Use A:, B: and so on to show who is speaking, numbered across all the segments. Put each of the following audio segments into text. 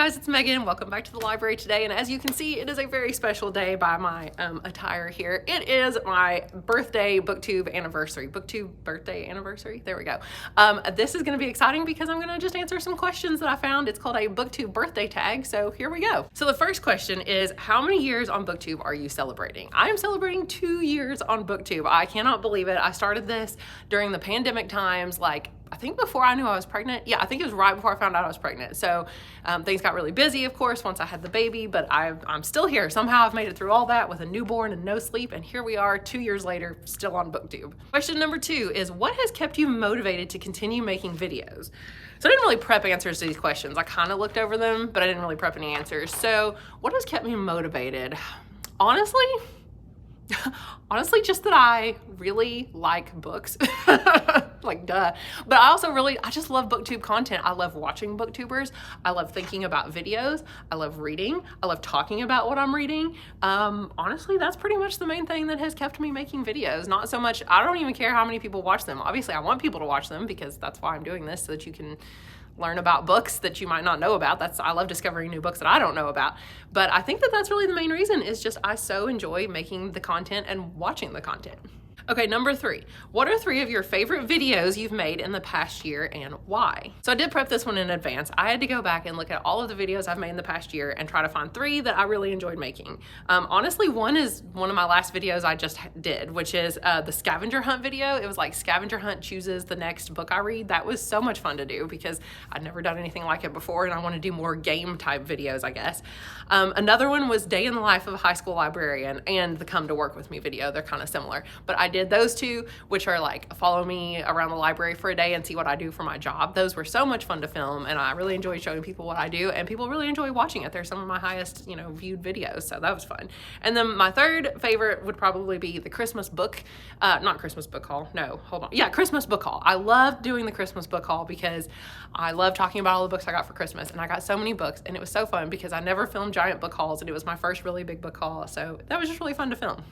A: guys, it's Megan. Welcome back to the library today. And as you can see, it is a very special day by my attire here. It is my birthday BookTube anniversary. BookTube birthday anniversary. There we go. This is going to be exciting because I'm going to just answer some questions that I found. It's called a BookTube Birthday Tag. So here we go. So the first question is, how many years on BookTube are you celebrating? I am celebrating 2 years on BookTube. I cannot believe it. I started this during the pandemic times, I think before I knew I was pregnant. Yeah, I think it was right before I found out I was pregnant. So things got really busy, of course, once I had the baby, but I'm still here. Somehow I've made it through all that with a newborn and no sleep, and here we are 2 years later, still on BookTube. Question number 2 is, what has kept you motivated to continue making videos? So I didn't really prep answers to these questions. I kind of looked over them, but I didn't really prep any answers. So what has kept me motivated? Honestly, just that I really like books. Like, duh. But I just love BookTube content. I love watching BookTubers. I love thinking about videos. I love reading. I love talking about what I'm reading. Honestly, that's pretty much the main thing that has kept me making videos. Not so much, I don't even care how many people watch them. Obviously, I want people to watch them because that's why I'm doing this, so that you can learn about books that you might not know about. I love discovering new books that I don't know about. But I think that that's really the main reason, is just I so enjoy making the content and watching the content. Okay, number 3. What are 3 of your favorite videos you've made in the past year and why? So I did prep this one in advance. I had to go back and look at all of the videos I've made in the past year and try to find 3 that I really enjoyed making. Honestly, one is one of my last videos I just did, which is the scavenger hunt video. It was like scavenger hunt chooses the next book I read. That was so much fun to do because I'd never done anything like it before, and I want to do more game type videos, I guess. Another one was day in the life of a high school librarian and the come to work with me video. They're kind of similar, but I did those 2, which are like follow me around the library for a day and see what I do for my job. Those were so much fun to film, and I really enjoy showing people what I do, and people really enjoy watching it. They're some of my highest, viewed videos, so that was fun. And then my third favorite would probably be the Christmas book, not Christmas book haul. No, hold on. Yeah, Christmas book haul. I love doing the Christmas book haul because I love talking about all the books I got for Christmas, and I got so many books, and it was so fun because I never filmed giant book hauls, and it was my first really big book haul, so that was just really fun to film.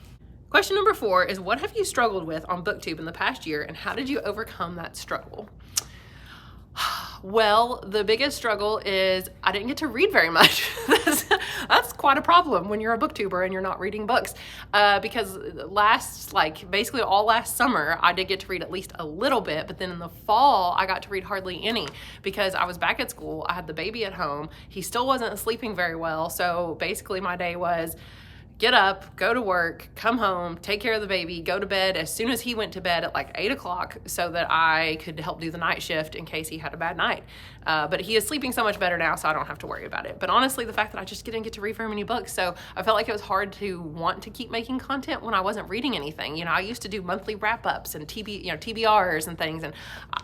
A: Question number 4 is, what have you struggled with on BookTube in the past year, and how did you overcome that struggle? Well, the biggest struggle is I didn't get to read very much. That's quite a problem when you're a booktuber and you're not reading books. Because basically all last summer, I did get to read at least a little bit, but then in the fall, I got to read hardly any because I was back at school. I had the baby at home. He still wasn't sleeping very well. So basically my day was get up, go to work, come home, take care of the baby, go to bed as soon as he went to bed at like 8 o'clock so that I could help do the night shift in case he had a bad night. But he is sleeping so much better now, so I don't have to worry about it. But honestly, the fact that I just didn't get to read very many books, so I felt like it was hard to want to keep making content when I wasn't reading anything. I used to do monthly wrap-ups and TBRs and things, and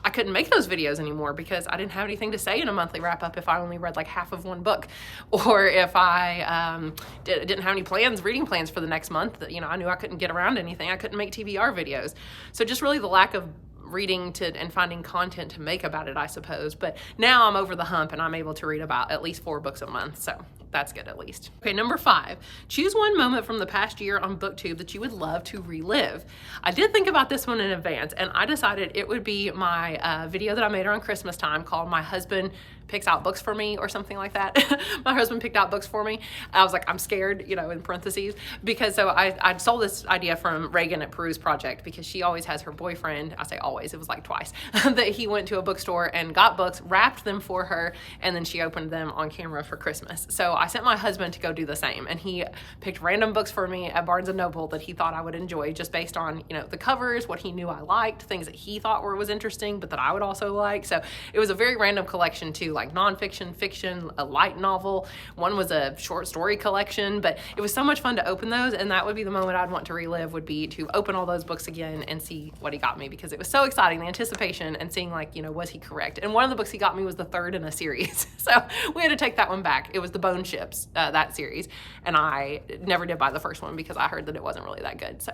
A: I couldn't make those videos anymore because I didn't have anything to say in a monthly wrap-up if I only read like half of one book, or if I didn't have any reading plans for the next month. I knew I couldn't get around to anything. I couldn't make TBR videos. So just really the lack of reading and finding content to make about it, I suppose. But now I'm over the hump and I'm able to read about at least 4 books a month. So that's good at least. Okay, number 5, choose one moment from the past year on BookTube that you would love to relive. I did think about this one in advance, and I decided it would be my video that I made around Christmas time called My Husband Picks Out Books for Me, or something like that. My husband picked out books for me. I was like, I'm scared, in parentheses, because so I stole this idea from Reagan at Peruse Project, because she always has her boyfriend, I say always, it was like twice, that he went to a bookstore and got books, wrapped them for her, and then she opened them on camera for Christmas. So I sent my husband to go do the same, and he picked random books for me at Barnes & Noble that he thought I would enjoy just based on, the covers, what he knew I liked, things that he thought was interesting, but that I would also like. So it was a very random collection too, like nonfiction, fiction, a light novel. One was a short story collection, but it was so much fun to open those, and that would be the moment I'd want to relive, would be to open all those books again and see what he got me, because it was so exciting, the anticipation and seeing was he correct? And one of the books he got me was the 3rd in a series. So we had to take that one back. It was The Bone Ships, that series, and I never did buy the first one because I heard that it wasn't really that good. So,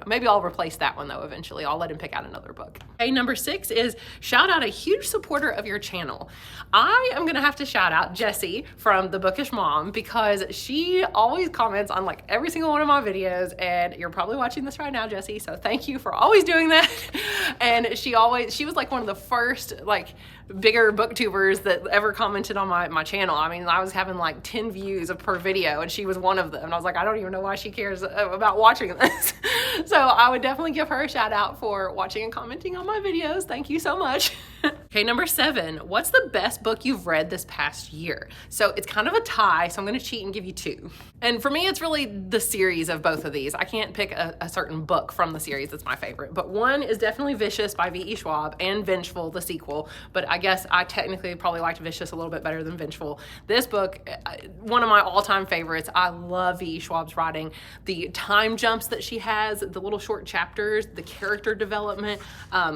A: maybe I'll replace that one though eventually. I'll let him pick out another book. Okay, number 6 is shout out a huge supporter of your channel. I am gonna have to shout out Jessie from The Bookish Mom, because she always comments on like every single one of my videos, and you're probably watching this right now, Jessie, so thank you for always doing that. And she was like one of the first bigger booktubers that ever commented on my channel. I mean, I was having like 10 views per video, and she was one of them. And I was like, I don't even know why she cares about watching this. So I would definitely give her a shout out for watching and commenting on my videos. Thank you so much. Okay, number 7, what's the best book you've read this past year? So it's kind of a tie, so I'm gonna cheat and give you 2. And for me, it's really the series of both of these. I can't pick a certain book from the series that's my favorite, but one is definitely Vicious by V.E. Schwab, and Vengeful, the sequel. But I guess I technically probably liked Vicious a little bit better than Vengeful. This book, one of my all-time favorites. I love V.E. Schwab's writing. The time jumps that she has, the little short chapters, the character development,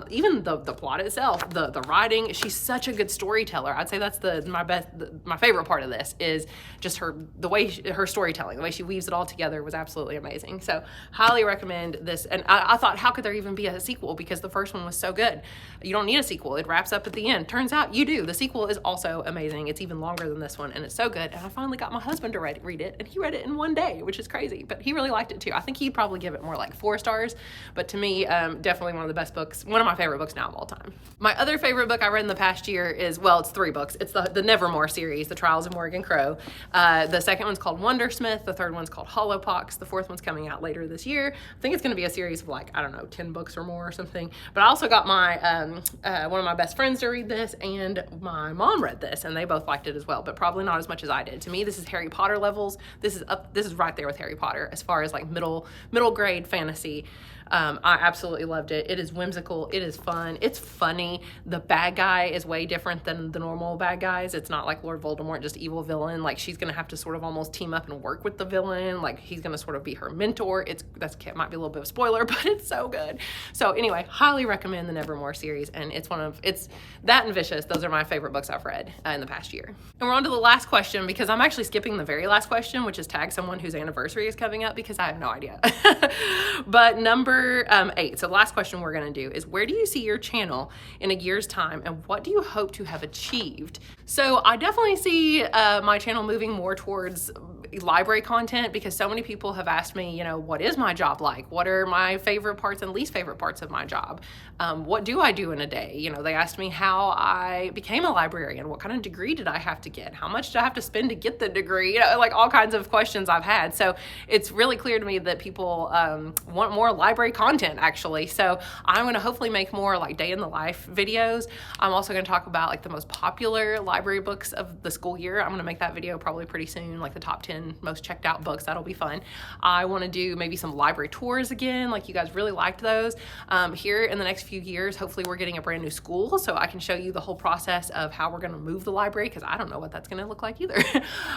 A: even the plot itself, the writing. She's such a good storyteller. I'd say that's my favorite part of this is just her storytelling, the way she weaves it all together was absolutely amazing. So highly recommend this. And I thought, how could there even be a sequel? Because the first one was so good. You don't need a sequel. It wraps up at the end. Turns out you do. The sequel is also amazing. It's even longer than this one, and it's so good. And I finally got my husband to read it, and he read it in one day, which is crazy, but he really liked it too. I think he'd probably give it more like 4 stars, but to me, definitely one of the best books, one of my favorite books now of all time. My other favorite book I read in the past year is, well, it's 3 books. It's the Nevermore series, The Trials of Morgan Crow. The second one's called Wondersmith. The third one's called Hollowpox. The fourth one's coming out later this year. I think it's going to be a series of like, I don't know, 10 books or more or something. But I also got my one of my best friends to read this, and my mom read this, and they both liked it as well, but probably not as much as I did. To me, this is Harry Potter levels. This is right there with Harry Potter as far as like middle grade fantasy. I absolutely loved it. It is whimsical. It is fun. It's funny. The bad guy is way different than the normal bad guys. It's not like Lord Voldemort, just evil villain. Like, she's going to have to sort of almost team up and work with the villain. Like, he's going to sort of be her mentor. That might be a little bit of a spoiler, but it's so good. So anyway, highly recommend the Nevermore series. And it's that and Vicious. Those are my favorite books I've read in the past year. And we're on to the last question, because I'm actually skipping the very last question, which is tag someone whose anniversary is coming up, because I have no idea. But number 8, so the last question we're going to do is, where do you see your channel in a year's time, and what do you hope to have achieved? So I definitely see my channel moving more towards library content, because so many people have asked me, what is my job like? What are my favorite parts and least favorite parts of my job? What do I do in a day? They asked me how I became a librarian. What kind of degree did I have to get? How much did I have to spend to get the degree? Like all kinds of questions I've had. So it's really clear to me that people want more library content, actually. So I'm going to hopefully make more like day in the life videos. I'm also going to talk about like the most popular library books of the school year. I'm going to make that video probably pretty soon, like the top 10 most checked out books. That'll be fun. I want to do maybe some library tours again, like you guys really liked those. Here in the next few years, hopefully we're getting a brand new school, so I can show you the whole process of how we're going to move the library, because I don't know what that's going to look like either.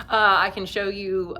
A: I can show you,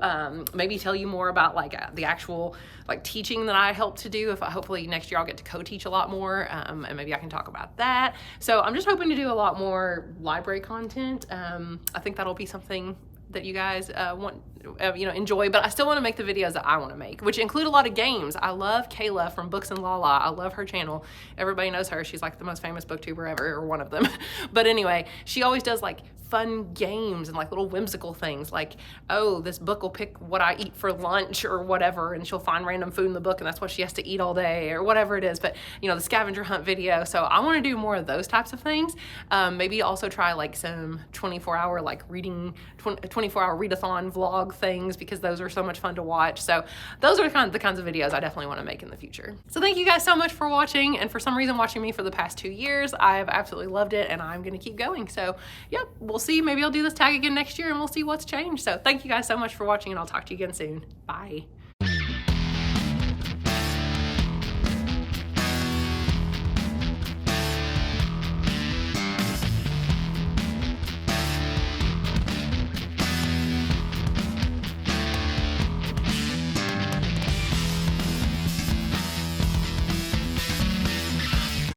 A: maybe tell you more about like the actual like teaching that I help to do. Hopefully next year I'll get to co-teach a lot more, and maybe I can talk about that. So I'm just hoping to do a lot more library content. I think that'll be something that you guys enjoy, but I still want to make the videos that I want to make, which include a lot of games. I love Kayla from Books and Lala. I love her channel. Everybody knows her. She's like the most famous booktuber ever, or one of them. But anyway, she always does like fun games and like little whimsical things, like, oh, this book will pick what I eat for lunch or whatever, and she'll find random food in the book and that's what she has to eat all day or whatever it is. But the scavenger hunt video. So I want to do more of those types of things. Maybe also try like some 24-hour like reading, 24-hour readathon vlog things, because those are so much fun to watch. So those are the kinds of videos I definitely want to make in the future. So thank you guys so much for watching, and for some reason watching me for the past 2 years. I've absolutely loved it, and I'm going to keep going. So yep, we'll see. Maybe I'll do this tag again next year, and we'll see what's changed. So thank you guys so much for watching, and I'll talk to you again soon. Bye.